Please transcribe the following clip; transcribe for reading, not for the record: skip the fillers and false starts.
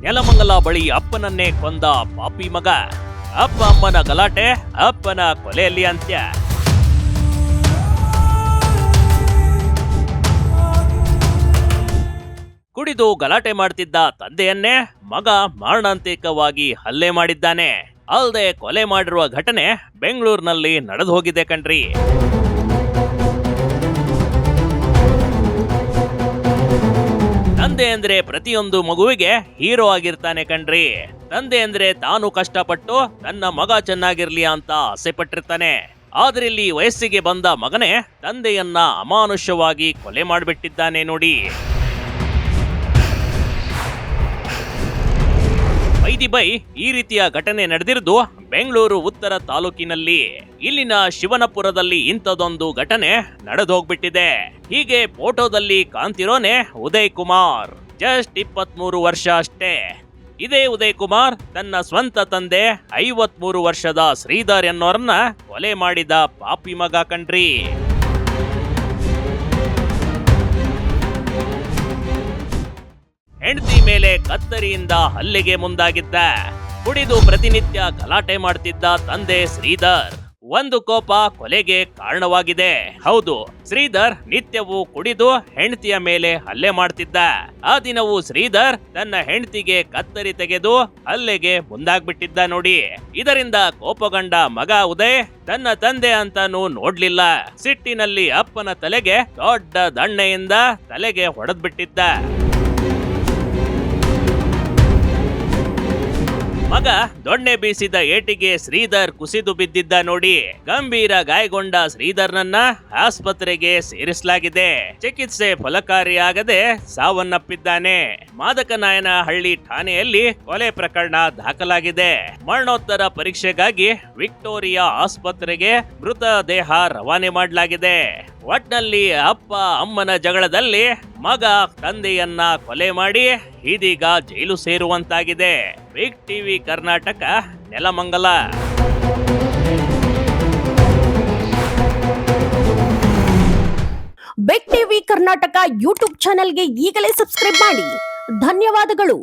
ನೆಲಮಂಗಲ ಬಳಿ ಅಪ್ಪನನ್ನೇ ಕೊಂದ ಪಾಪಿ ಮಗ. ಅಪ್ಪ ಅಮ್ಮನ ಗಲಾಟೆ, ಅಪ್ಪನ ಕೊಲೆಯಲ್ಲಿ ಅಂತ್ಯ. ಕುಡಿದು ಗಲಾಟೆ ಮಾಡ್ತಿದ್ದ ತಂದೆಯನ್ನೇ ಮಗ ಮಾರಣಾಂತಿಕವಾಗಿ ಹಲ್ಲೆ ಮಾಡಿದ್ದಾನೆ. ಅಲ್ಲದೆ ಕೊಲೆ ಮಾಡಿರುವ ಘಟನೆ ಬೆಂಗಳೂರಿನಲ್ಲಿ ನಡೆದು ಹೋಗಿದೆ ಕಣ್ರಿ. ತಂದೆ ಅಂದ್ರೆ ಪ್ರತಿಯೊಂದು ಮಗುವಿಗೆ ಹೀರೋ ಆಗಿರ್ತಾನೆ ಕಣ್ರಿ. ತಂದೆ ಅಂದ್ರೆ ತಾನು ಕಷ್ಟಪಟ್ಟು ತನ್ನ ಮಗ ಚೆನ್ನಾಗಿರ್ಲಿ ಅಂತ ಆಸೆ ಪಟ್ಟಿರ್ತಾನೆ. ಆದ್ರೆ ಇಲ್ಲಿ ವಯಸ್ಸಿಗೆ ಬಂದ ಮಗನೇ ತಂದೆಯನ್ನ ಅಮಾನುಷ್ಯವಾಗಿ ಕೊಲೆ ಮಾಡಿಬಿಟ್ಟಿದ್ದಾನೆ ನೋಡಿ. ಬೈ ಈ ರೀತಿಯ ಘಟನೆ ನಡೆದಿರುವುದು ಬೆಂಗಳೂರು ಉತ್ತರ ತಾಲೂಕಿನಲ್ಲಿ. ಇಲ್ಲಿನ ಶಿವನಪುರದಲ್ಲಿ ಇಂಥದೊಂದು ಘಟನೆ ನಡೆದೋಗ್ಬಿಟ್ಟಿದೆ. ಹೀಗೆ ಫೋಟೋದಲ್ಲಿ ಕಾಣ್ತಿರೋನೆ ಉದಯ್ ಕುಮಾರ್, ಜಸ್ಟ್ 23 ವರ್ಷ ಅಷ್ಟೇ. ಇದೇ ಉದಯ್ ಕುಮಾರ್ ತನ್ನ ಸ್ವಂತ ತಂದೆ 53 ವರ್ಷದ ಶ್ರೀಧರ್ ಎನ್ನೋರನ್ನ ಕೊಲೆ ಮಾಡಿದ ಪಾಪಿ ಮಗ ಕಣ್ರಿ. ಹೆಂಡತಿ ಮೇಲೆ ಕತ್ತರಿಯಿಂದ ಹಲ್ಲೆಗೆ ಮುಂದಾಗಿದ್ದ. ಕುಡಿದು ಪ್ರತಿನಿತ್ಯ ಗಲಾಟೆ ಮಾಡ್ತಿದ್ದ ತಂದೆ ಶ್ರೀಧರ್ ಒಂದು ಕೋಪ ಕೊಲೆಗೆ ಕಾರಣವಾಗಿದೆ. ಹೌದು, ಶ್ರೀಧರ್ ನಿತ್ಯವೂ ಕುಡಿದು ಹೆಂಡತಿಯ ಮೇಲೆ ಹಲ್ಲೆ ಮಾಡ್ತಿದ್ದ. ಆ ದಿನವೂ ಶ್ರೀಧರ್ ತನ್ನ ಹೆಂಡತಿಗೆ ಕತ್ತರಿ ತೆಗೆದು ಹಲ್ಲೆಗೆ ಮುಂದಾಗ್ಬಿಟ್ಟಿದ್ದ ನೋಡಿ. ಇದರಿಂದ ಕೋಪಗೊಂಡ ಮಗ ಉದಯ್ ತನ್ನ ತಂದೆ ಅಂತಾನೂ ನೋಡ್ಲಿಲ್ಲ. ಸಿಟ್ಟಿನಲ್ಲಿ ಅಪ್ಪನ ತಲೆಗೆ ದೊಡ್ಡ ದಣ್ಣೆಯಿಂದ ತಲೆಗೆ ಹೊಡೆದ್ಬಿಟ್ಟಿದ್ದ. ಮಗ ದೊಣ್ಣೆ ಬೀಸಿದ ಏಟಿಗೆ ಶ್ರೀಧರ್ ಕುಸಿದು ಬಿದ್ದಿದ್ದ ನೋಡಿ. ಗಂಭೀರ ಗಾಯಗೊಂಡ ಶ್ರೀಧರ್ನನ್ನ ಆಸ್ಪತ್ರೆಗೆ ಸೇರಿಸಲಾಗಿದೆ. ಚಿಕಿತ್ಸೆ ಫಲಕಾರಿಯಾಗದೆ ಸಾವನ್ನಪ್ಪಿದ್ದಾನೆ. ಮಾದಕನಾಯನಹಳ್ಳಿ ಠಾಣೆಯಲ್ಲಿ ಕೊಲೆ ಪ್ರಕರಣ ದಾಖಲಾಗಿದೆ. ಮರಣೋತ್ತರ ಪರೀಕ್ಷೆಗಾಗಿ ವಿಕ್ಟೋರಿಯಾ ಆಸ್ಪತ್ರೆಗೆ ಮೃತದೇಹ ರವಾನೆ ಮಾಡಲಾಗಿದೆ. ಒಟ್ನಲ್ಲಿ ಅಪ್ಪ ಅಮ್ಮನ ಜಗಳದಲ್ಲಿ ಮಗ ತಂದೆಯನ್ನ ಕೊಲೆ ಮಾಡಿ ಇದೀಗ ಜೈಲು ಸೇರುವಂತಾಗಿದೆ. Big TV Karnataka, Nelamangala. Big TV Karnataka YouTube ಚಾನೆಲ್ಗೆ ಈಗಲೇ ಸಬ್ಸ್ಕ್ರೈಬ್ ಮಾಡಿ. ಧನ್ಯವಾದಗಳು.